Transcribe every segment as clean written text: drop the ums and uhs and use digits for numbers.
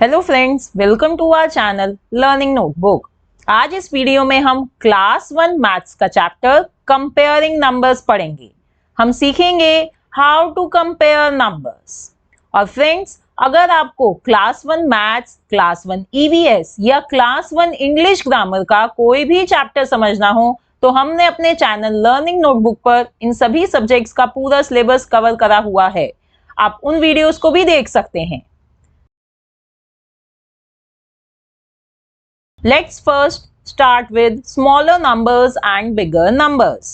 Hello friends, welcome to our channel learning notebook. आज इस video में हम क्लास 1 मैथ्स का चैप्टर कंपेयरिंग नंबर्स पढ़ेंगे। हम सीखेंगे हाउ टू कंपेयर नंबर्स। और फ्रेंड्स, अगर आपको क्लास 1 मैथ्स, क्लास 1 ईवीएस या क्लास 1 इंग्लिश ग्रामर का कोई भी चैप्टर समझना हो तो हमने अपने चैनल लर्निंग नोटबुक पर इन सभी सब्जेक्ट्स का पूरा सिलेबस कवर करा हुआ है। आप उन वीडियोस को भी देख सकते हैं। Let's first start with smaller numbers and bigger numbers.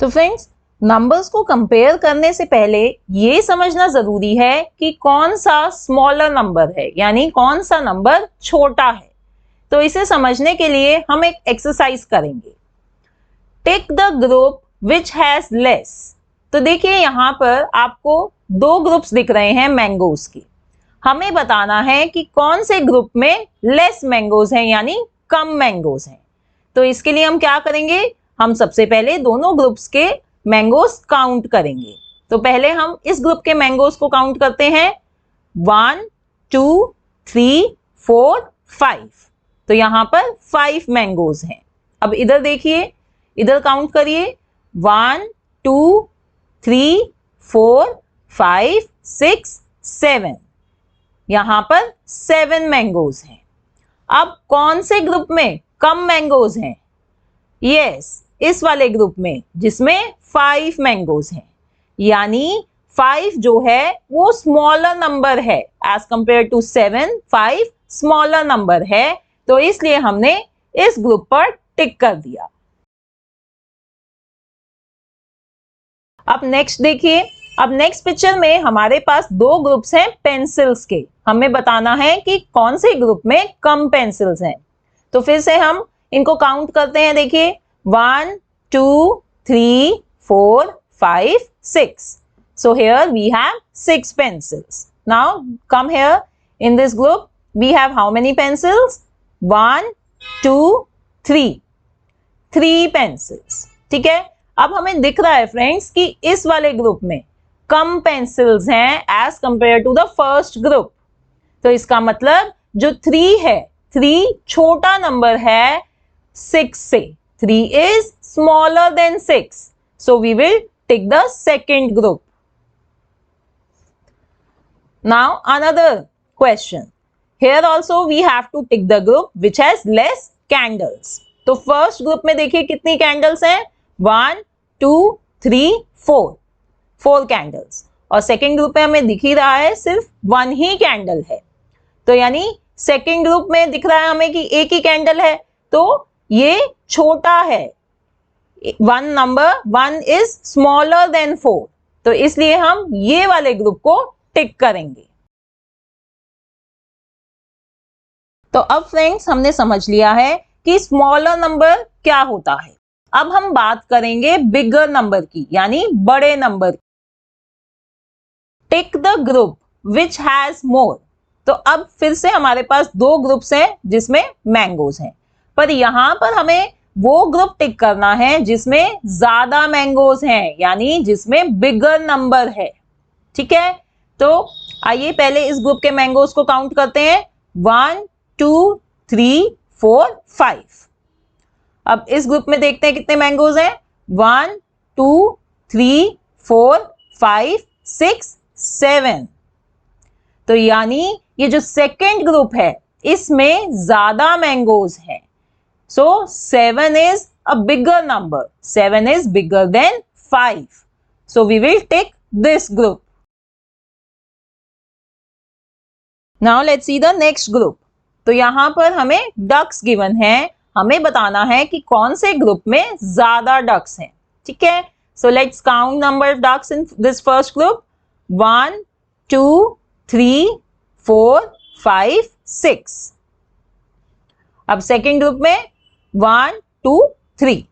तो फ्रेंड्स, नंबर्स को कंपेयर करने से पहले ये समझना जरूरी है कि कौन सा स्मॉलर नंबर है, यानी कौन सा नंबर छोटा है। तो इसे समझने के लिए हम एक एक्सरसाइज करेंगे। टिक the group which has less. तो देखिए, यहाँ पर आपको दो ग्रुप्स दिख रहे हैं मैंगोज के। हमें बताना है कि कौन से ग्रुप में लेस मैंगोज हैं, यानी कम मैंगोज हैं। तो इसके लिए हम क्या करेंगे, हम सबसे पहले दोनों ग्रुप्स के मैंगोज काउंट करेंगे। तो पहले हम इस ग्रुप के मैंगोज को काउंट करते हैं। 1 2 3 4 5। तो यहां पर 5 मैंगोज हैं। अब इधर देखिए, इधर काउंट करिए। 1 2 3 4 5 6 7। यहां पर 7 मैंगोज हैं। अब कौन से ग्रुप में कम मैंगोज हैं? यस, इस वाले ग्रुप में जिसमें 5 मैंगोज हैं। यानी 5 जो है वो स्मॉलर नंबर है एज कंपेयर टू 7। 5 स्मॉलर नंबर है, तो इसलिए हमने इस ग्रुप पर टिक कर दिया। अब नेक्स्ट देखिए। अब नेक्स्ट पिक्चर में हमारे पास दो ग्रुप्स हैं पेंसिल्स के। हमें बताना है कि कौन से ग्रुप में कम पेंसिल्स हैं। तो फिर से हम इनको काउंट करते हैं। देखिए, 1 2 3 4 5 6। So here we have 6 pencils. Now come here. In this group we have how many pencils? 1 2 3 3 pencils. ठीक है। अब हमें दिख रहा है फ्रेंड्स कि इस वाले ग्रुप में कम पेंसिल्स हैं as compare to the first group. तो इसका मतलब जो 3 है, 3 छोटा नंबर है 6 से। 3 is smaller than 6, so we will tick the second group. Now another question. Here also we have to tick the group which has less candles. तो first group में देखिए कितनी कैंडल्स हैं? 1 2 3 4 कैंडल्स। और सेकेंड ग्रुप में हमें दिख ही रहा है सिर्फ 1 ही कैंडल है। तो यानी सेकेंड ग्रुप में दिख रहा है हमें कि एक ही कैंडल है, तो ये छोटा है। 1 नंबर 1 इज स्मॉलर देन 4, तो इसलिए हम ये वाले ग्रुप को टिक करेंगे। तो अब फ्रेंड्स, हमने समझ लिया है कि स्मॉलर नंबर क्या होता है। अब हम बात करेंगे बिगर नंबर की, यानी बड़े नंबर की। टिक the group which has more. तो अब फिर से हमारे पास दो ग्रुप्स हैं जिसमें मैंगोज हैं, पर यहां पर हमें वो ग्रुप टिक करना है जिसमें ज्यादा मैंगोज हैं, यानी जिसमें बिगर नंबर है। ठीक है। तो आइए पहले इस ग्रुप के मैंगोज को काउंट करते हैं। 1 2 3 4 5। अब इस ग्रुप में देखते हैं कितने मैंगोज हैं। 1 2 3 4 5 6 7। तो यानी ये जो सेकेंड ग्रुप है इसमें ज्यादा मैंगोज हैं। So 7 is a bigger number. 7 is bigger than 5, so we will tick this group. Now let's see the next group. तो यहां पर हमें डक्स गिवन है। हमें बताना है कि कौन से ग्रुप में ज्यादा डक्स हैं। ठीक है। So let's count number of ducks in this first group. 1 2 3 4 5 6। अब सेकेंड ग्रुप में 1 2 3।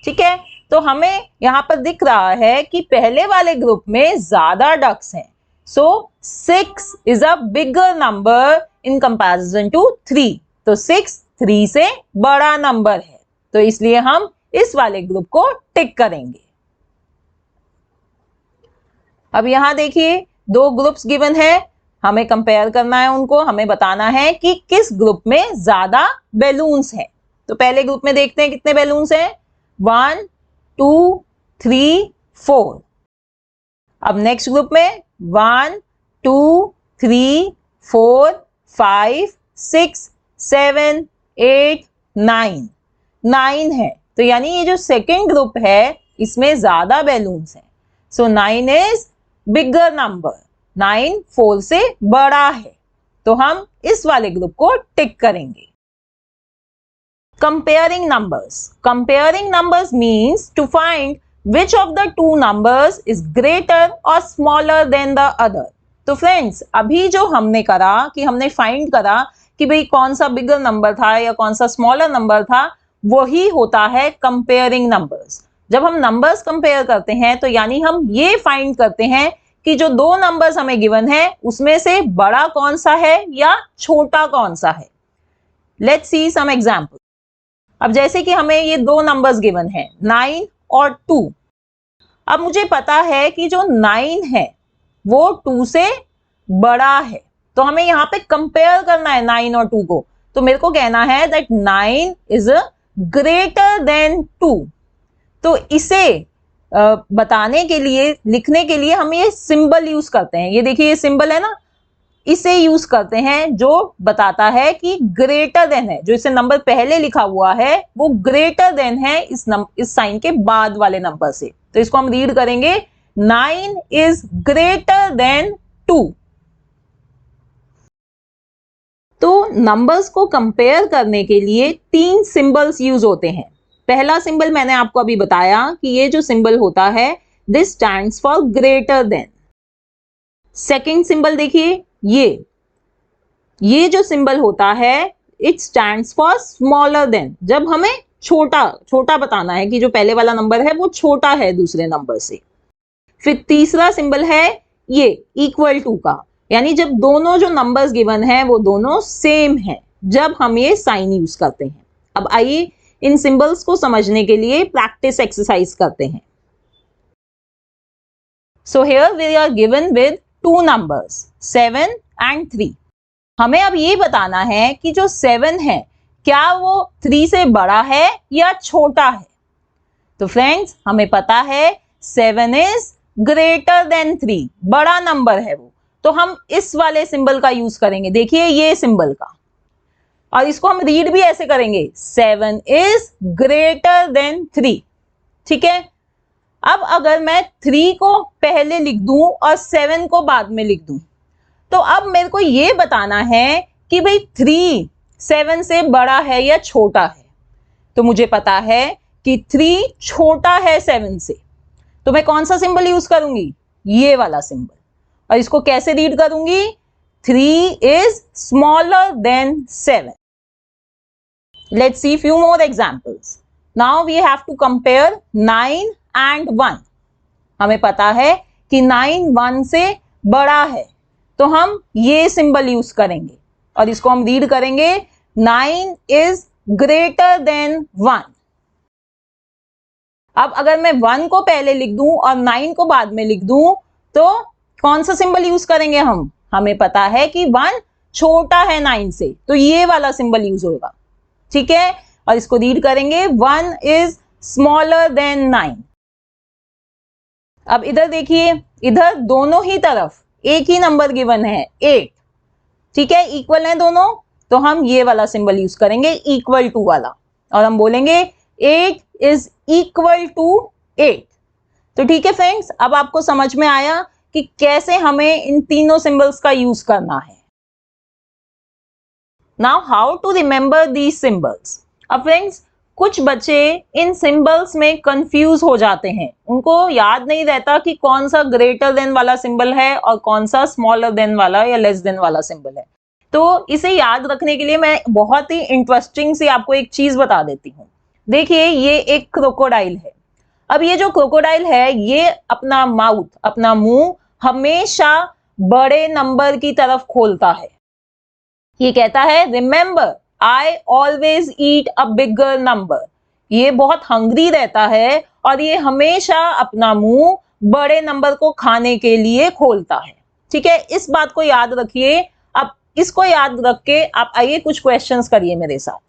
ठीक है। तो हमें यहां पर दिख रहा है कि पहले वाले ग्रुप में ज्यादा डक्स हैं। So 6 is a bigger number in comparison to 3। तो 6 3 से बड़ा नंबर है, तो इसलिए हम इस वाले ग्रुप को टिक करेंगे। अब यहां देखिए, दो ग्रुप्स गिवन है, हमें कंपेयर करना है उनको, हमें बताना है कि किस ग्रुप में ज्यादा बैलून्स हैं। तो पहले ग्रुप में देखते हैं कितने बैलून्स हैं, 1 2 3 4। अब नेक्स्ट ग्रुप में 1 2 3 4 5 6 7 8 9 9 है। तो यानी ये जो सेकेंड ग्रुप है इसमें ज्यादा बैलून्स हैं। सो 9 इज बिगर नंबर, 9 4 से बड़ा है, तो हम इस वाले ग्रुप को टिक करेंगे। Comparing numbers. Comparing numbers means to find which of the two numbers is greater or smaller than the other. तो फ्रेंड्स अभी जो हमने करा कि हमने फाइंड करा कि भाई कौन सा बिगर नंबर था या कौन सा स्मॉलर नंबर था, वही होता है कंपेयरिंग नंबर्स। जब हम नंबर्स कंपेयर करते हैं तो यानी हम ये फाइंड करते हैं कि जो दो नंबर्स हमें गिवन है उसमें से बड़ा कौन सा है या छोटा कौन सा है। Let's see some example. अब जैसे कि हमें ये दो नंबर्स गिवन है 9 और 2। अब मुझे पता है कि जो 9 है वो 2 से बड़ा है, तो हमें यहाँ पे कंपेयर करना है 9 और 2 को। तो मेरे को कहना है दैट 9 इज ग्रेटर देन 2। तो इसे बताने के लिए, लिखने के लिए हम ये सिंबल यूज करते हैं। ये देखिए ये सिंबल है ना, इसे यूज करते हैं जो बताता है कि ग्रेटर देन है। जो इसे नंबर पहले लिखा हुआ है वो ग्रेटर देन है इस साइन के बाद वाले नंबर से। तो इसको हम रीड करेंगे 9 इज ग्रेटर देन 2। तो नंबर्स को कंपेयर करने के लिए तीन सिंबल्स यूज होते हैं। पहला सिंबल मैंने आपको अभी बताया कि ये जो सिंबल होता है this stands for greater than. Second symbol देखिए ये जो सिंबल होता है it stands for smaller than. जब हमें छोटा बताना है कि जो पहले वाला नंबर है वो छोटा है दूसरे नंबर से। फिर तीसरा सिंबल है ये इक्वल टू का, यानी जब दोनों जो नंबर्स गिवन है वो दोनों सेम है, जब हम ये साइन यूज करते हैं। अब आइए इन सिंबल्स को समझने के लिए प्रैक्टिस एक्सरसाइज करते हैं। So here we are given with two numbers 7 and 3। हमें अब ये बताना है कि जो 7 है क्या वो 3 से बड़ा है या छोटा है। तो फ्रेंड्स हमें पता है 7 इज ग्रेटर देन 3, बड़ा नंबर है वो, तो हम इस वाले सिंबल का यूज करेंगे। देखिए ये सिंबल का, और इसको हम रीड भी ऐसे करेंगे 7 इज ग्रेटर देन 3। ठीक है, अब अगर मैं 3 को पहले लिख दूं और 7 को बाद में लिख दूं, तो अब मेरे को ये बताना है कि भाई 3 7 से बड़ा है या छोटा है। तो मुझे पता है कि 3 छोटा है 7 से, तो मैं कौन सा सिंबल यूज करूंगी, ये वाला सिंबल। और इसको कैसे रीड करूंगी, 3 is smaller than 7। Let's see few more examples. Now we have to compare 9 and 1। हमें पता है कि 9 1 से बड़ा है, तो हम ये सिंबल यूज करेंगे और इसको हम रीड करेंगे 9 इज ग्रेटर देन 1। अब अगर मैं 1 को पहले लिख दूं और 9 को बाद में लिख दूं, तो कौन सा सिंबल यूज करेंगे हम, हमें पता है कि 1 छोटा है 9 से, तो ये वाला सिंबल यूज होगा। ठीक है, और इसको रीड करेंगे 1 इज स्मॉलर देन 9। अब इधर देखिए, इधर दोनों ही तरफ एक ही नंबर गिवन है 8। ठीक है, इक्वल है दोनों, तो हम ये वाला सिंबल यूज करेंगे इक्वल टू वाला, और हम बोलेंगे 8 इज इक्वल टू 8। तो ठीक है फ्रेंड्स, अब आपको समझ में आया कि कैसे हमें इन तीनों सिंबल्स का यूज करना है। Now how to remember these symbols. अब फ्रेंड्स कुछ बच्चे इन सिंबल्स में कंफ्यूज हो जाते हैं, उनको याद नहीं रहता कि कौन सा ग्रेटर देन वाला सिंबल है और कौन सा स्मॉलर देन वाला या लेस देन वाला सिंबल है। तो इसे याद रखने के लिए मैं बहुत ही इंटरेस्टिंग सी आपको एक चीज बता देती हूँ। देखिए ये एक क्रोकोडाइल है। अब ये जो क्रोकोडाइल है ये अपना माउथ, अपना मुंह हमेशा बड़े नंबर की तरफ खोलता है। ये कहता है remember I always eat a bigger number। ये बहुत हंग्री रहता है और ये हमेशा अपना मुंह बड़े नंबर को खाने के लिए खोलता है। ठीक है, इस बात को याद रखिए। अब इसको याद रख के आप आइए कुछ क्वेश्चंस करिए मेरे साथ।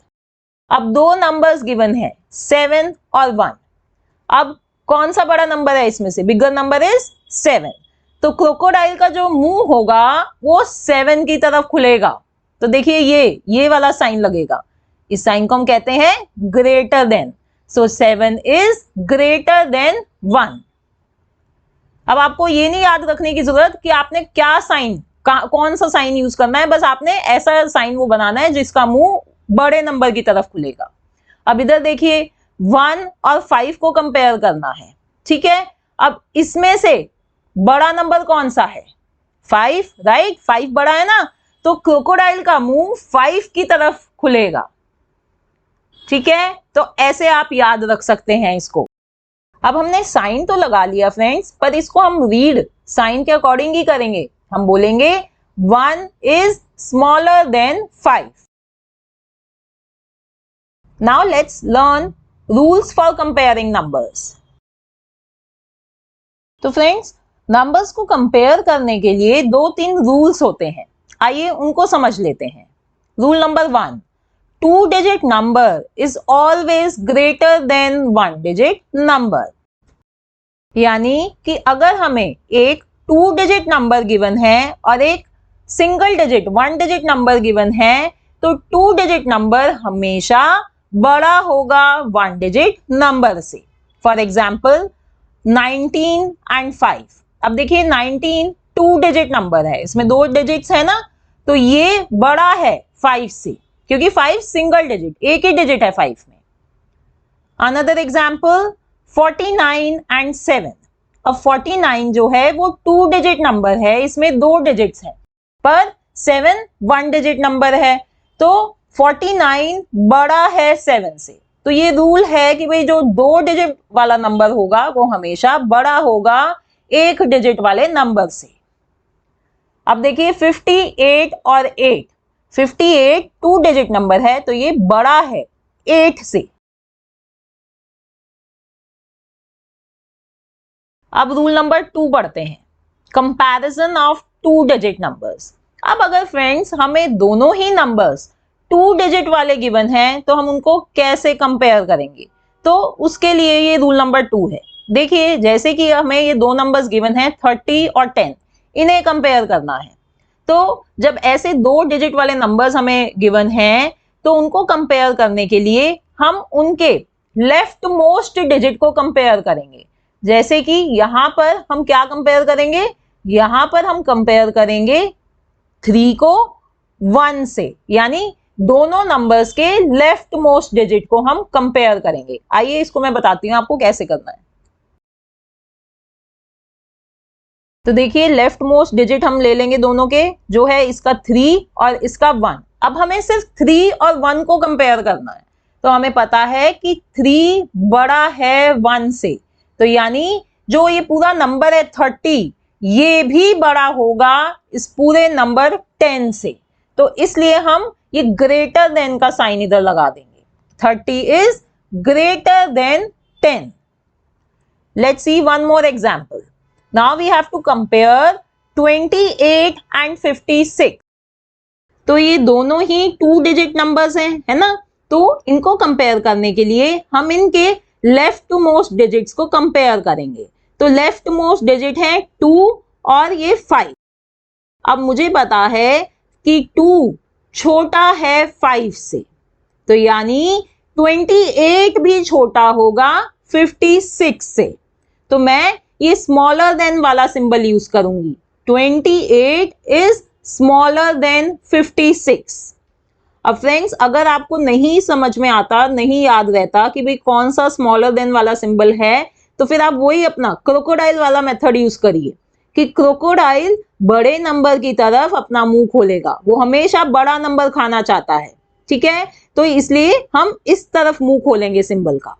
अब दो नंबर्स गिवन है 7 और 1। अब कौन सा बड़ा नंबर है इसमें से? Bigger number is 7। तो क्रोकोडाइल का जो मुंह होगा वो 7 की तरफ खुलेगा। तो देखिए ये वाला साइन लगेगा, इस साइन को हम कहते हैं greater than. So 7 is greater than 1। अब आपको ये नहीं याद रखने की जरूरत कि आपने क्या साइन, कौन सा साइन यूज करना है, बस आपने ऐसा साइन वो बनाना है जिसका मुंह बड़े नंबर की तरफ खुलेगा। अब इधर देखिए 1 और 5 को कंपेयर करना है, ठीक है। अब इसमें से बड़ा नंबर कौन सा है? 5, राइट। 5 बड़ा है ना, तो क्रोकोडाइल का मुंह 5 की तरफ खुलेगा, ठीक है। तो ऐसे आप याद रख सकते हैं इसको। अब हमने साइन तो लगा लिया फ्रेंड्स, पर इसको हम रीड साइन के अकॉर्डिंग ही करेंगे। हम बोलेंगे 1 is smaller then 5। Now let's learn rules for comparing numbers. तो फ्रेंड्स, नंबर्स को कंपेयर करने के लिए 2-3 रूल्स होते हैं, आइए उनको समझ लेते हैं। Rule number 1, 2 digit number is always greater than 1 digit number. यानी कि अगर हमें एक 2 डिजिट नंबर गिवन है और एक single digit 1 digit number given है, तो 2 डिजिट नंबर हमेशा बड़ा होगा 1 डिजिट नंबर से। For example 19 and 5। अब देखिए 19 2 डिजिट नंबर है, इसमें 2 डिजिट्स है ना, तो ये बड़ा है 5 से, क्योंकि 5 सिंगल डिजिट, एक ही डिजिट है 5 में। Another example 49 and 7। अब 49 जो है वो 2 डिजिट नंबर है, इसमें 2 डिजिट्स है, पर 7 1 डिजिट नंबर है, तो 49 बड़ा है 7 से। तो ये रूल है कि भाई जो 2 डिजिट वाला नंबर होगा वो हमेशा बड़ा होगा 1 डिजिट वाले नंबर से। अब देखिए 58 और 8। 58 2 डिजिट नंबर है, तो ये बड़ा है 8 से। अब रूल नंबर 2 पढ़ते हैं, कंपैरिजन ऑफ 2 डिजिट नंबर्स। अब अगर फ्रेंड्स हमें दोनों ही नंबर्स 2 डिजिट वाले गिवन हैं, तो हम उनको कैसे कंपेयर करेंगे? तो उसके लिए ये रूल नंबर 2 है। देखिए जैसे कि हमें ये दो नंबर्स गिवन हैं 30 और 10, इन्हें कंपेयर करना है। तो जब ऐसे 2 डिजिट वाले नंबर्स हमें गिवन हैं, तो उनको कंपेयर करने के लिए हम उनके लेफ्ट मोस्ट डिजिट को कंपेयर करेंगे। जैसे कि यहां पर हम क्या कंपेयर करेंगे? यहां पर हम कंपेयर करेंगे 3 को 1 से, यानी दोनों नंबर्स के लेफ्ट मोस्ट डिजिट को हम कंपेयर करेंगे। आइए इसको मैं बताती हूं आपको कैसे करना है। तो देखिए लेफ्ट मोस्ट डिजिट हम ले लेंगे दोनों के, जो है इसका 3 और इसका 1। अब हमें सिर्फ 3 और 1 को कंपेयर करना है, तो हमें पता है कि 3 बड़ा है 1 से, तो यानी जो ये पूरा नंबर है 30, ये भी बड़ा होगा इस पूरे नंबर 10 से। तो इसलिए हम ये ग्रेटर देन का साइन इधर लगा देंगे। 30 is greater than 10। Let's see one more example. Now we have to compare 28 and 56। तो ये दोनों ही 2 डिजिट नंबर्स हैं, है ना। तो इनको कंपेयर करने के लिए हम इनके लेफ्ट मोस्ट डिजिट्स को कंपेयर करेंगे। तो लेफ्ट मोस्ट डिजिट है 2 और ये 5। अब मुझे पता है कि 2 छोटा है 5 से, तो यानी 28 भी छोटा होगा 56 से। तो मैं ये स्मॉलर देन वाला सिंबल यूज करूंगी। 28 इज स्मॉलर देन 56। अब फ्रेंड्स अगर आपको नहीं समझ में आता, नहीं याद रहता कि भाई कौन सा स्मॉलर देन वाला सिंबल है, तो फिर आप वही अपना क्रोकोडाइल वाला मेथड यूज करिए कि क्रोकोडाइल बड़े नंबर की तरफ अपना मुंह खोलेगा, वो हमेशा बड़ा नंबर खाना चाहता है, ठीक है। तो इसलिए हम इस तरफ मुंह खोलेंगे सिंबल का।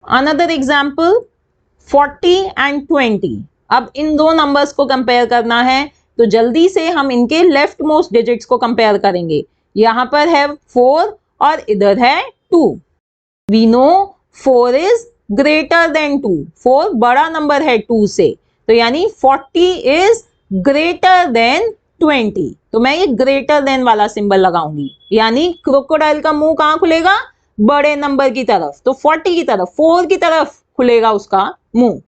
Another example 40 and 20। अब इन दो नंबर्स को कंपेयर करना है, तो जल्दी से हम इनके लेफ्ट मोस्ट डिजिट्स को कंपेयर करेंगे। यहां पर है 4 और इधर है 2। We know 4 is greater than 2, 4 बड़ा नंबर है 2 से, तो यानी 40 इज ग्रेटर देन 20, तो मैं ये ग्रेटर देन वाला सिंबल लगाऊंगी, यानी क्रोकोडाइल का मुंह कहां खुलेगा, बड़े नंबर की तरफ, तो 40 की तरफ, 4 की तरफ खुलेगा उसका मुंह।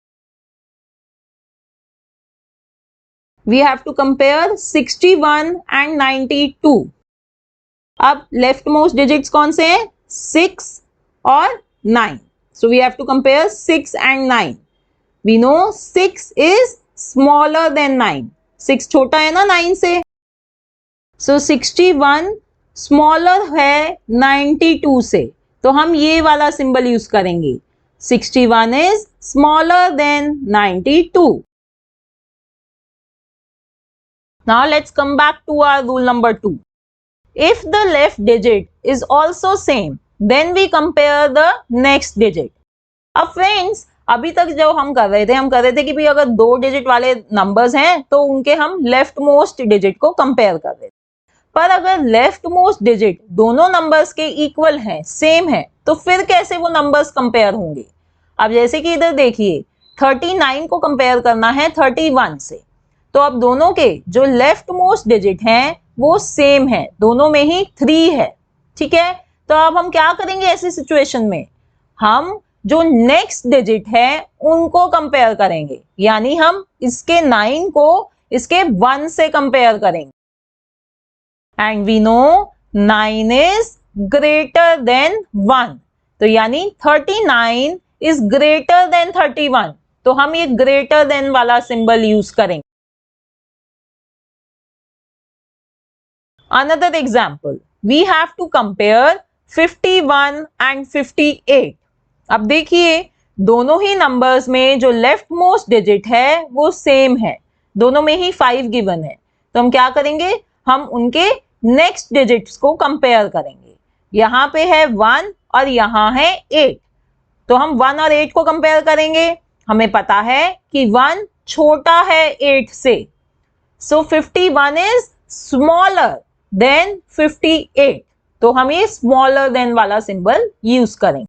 We have to compare 61 and 92. अब लेफ्ट मोस्ट डिजिट्स कौन से हैं, 6 और 9. So we have to compare 6 and 9. We know 6 is smaller than 9. 6 छोटा है ना 9 से. So 61 smaller है 92 से, तो हम ये वाला सिंबल यूज करेंगे. 61 is smaller than 92. Now let's come back to our rule number 2. If the left digit is also same, then we compare the next digit. अब फ्रेंड्स, अभी तक जो हम कर रहे थे कि भाई अगर 2 डिजिट वाले नंबर्स हैं तो उनके हम लेफ्ट मोस्ट डिजिट को कंपेयर कर रहे थे. पर अगर लेफ्ट मोस्ट डिजिट दोनों नंबर्स के इक्वल हैं, सेम है, तो फिर कैसे वो नंबर्स कंपेयर होंगे. अब जैसे कि इधर देखिए, 39 को कंपेयर करना है 31 से, तो अब दोनों के जो लेफ्ट मोस्ट डिजिट हैं वो सेम है, दोनों में ही 3 है. ठीक है, तो अब हम क्या करेंगे ऐसी सिचुएशन में, हम जो नेक्स्ट डिजिट है उनको कंपेयर करेंगे, यानी हम इसके 9 को इसके 1 से कंपेयर करेंगे. And we know 9 is greater than 1, तो यानी 39 इज ग्रेटर देन 31, तो हम ये ग्रेटर देन वाला सिंबल यूज करेंगे. Another example, we have to compare 51 and 58. अब देखिए, दोनों ही नंबर्स में जो लेफ्ट मोस्ट डिजिट है वो सेम है, दोनों में ही 5 गिवन है, तो हम क्या करेंगे, हम उनके नेक्स्ट डिजिट्स को कंपेयर करेंगे. यहाँ पे है 1 और यहाँ है 8, तो हम 1 और 8 को कंपेयर करेंगे. हमें पता है कि 1 छोटा है 8 से, सो 51 इज स्मॉलर देन 58, तो हम ये स्मॉलर देन वाला सिंबल यूज करेंगे.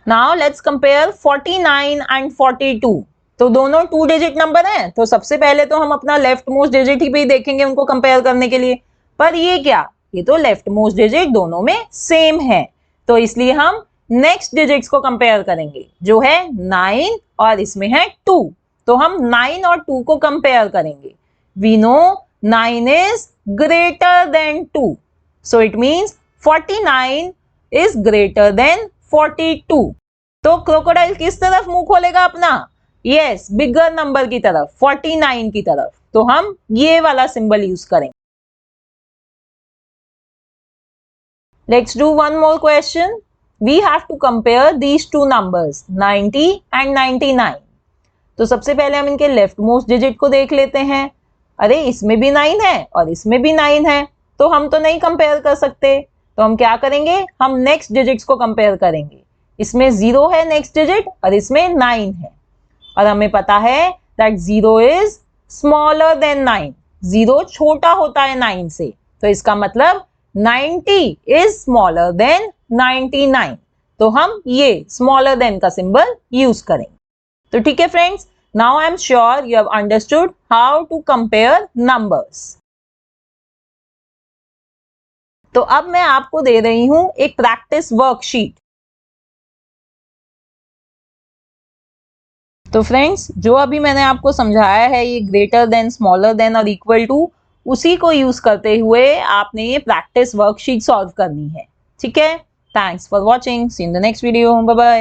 Now let's compare 49 and 42. तो दोनों 2 डिजिट नंबर हैं, तो सबसे पहले तो हम अपना लेफ्ट मोस्ट डिजिट ही भी देखेंगे उनको कंपेयर करने के लिए. पर ये क्या, ये तो लेफ्ट मोस्ट डिजिट दोनों में सेम है, तो इसलिए हम नेक्स्ट डिजिट्स को कंपेयर करेंगे, जो है 9 और इसमें है 2, तो हम 9 और 2 को कंपेयर करेंगे. We know 9 is greater than 2, so it means 49 is greater than 42. तो क्रोकोडाइल किस तरफ मुंह खोलेगा अपना, यस, बिगर नंबर की तरफ, 49 की तरफ, तो हम ये वाला सिंबल यूज करेंगे. Let's do one more question. We have to compare these 2 numbers 90 and 99. तो सबसे पहले हम इनके लेफ्ट मोस्ट डिजिट को देख लेते हैं. अरे इसमें भी 9 है और इसमें भी 9 है, तो हम तो नहीं कंपेयर कर सकते, तो हम क्या करेंगे, हम नेक्स्ट डिजिट्स को कंपेयर करेंगे. इसमें 0 है नेक्स्ट डिजिट और इसमें 9 है, और हमें पता है दैट 0 इज स्मॉलर देन 9, 0 छोटा होता है 9 से, तो इसका मतलब 90 इज स्मॉलर देन 99, तो हम ये स्मॉलर देन का सिंबल यूज करेंगे. तो ठीक है friends, now I am sure you have understood how to compare numbers. तो अब मैं आपको दे रही हूं एक प्रैक्टिस वर्कशीट. तो फ्रेंड्स, जो अभी मैंने आपको समझाया है, ये ग्रेटर देन, स्मॉलर देन और इक्वल टू, उसी को यूज करते हुए आपने ये प्रैक्टिस वर्कशीट सॉल्व करनी है. ठीक है, thanks for watching, see in the next video, bye bye.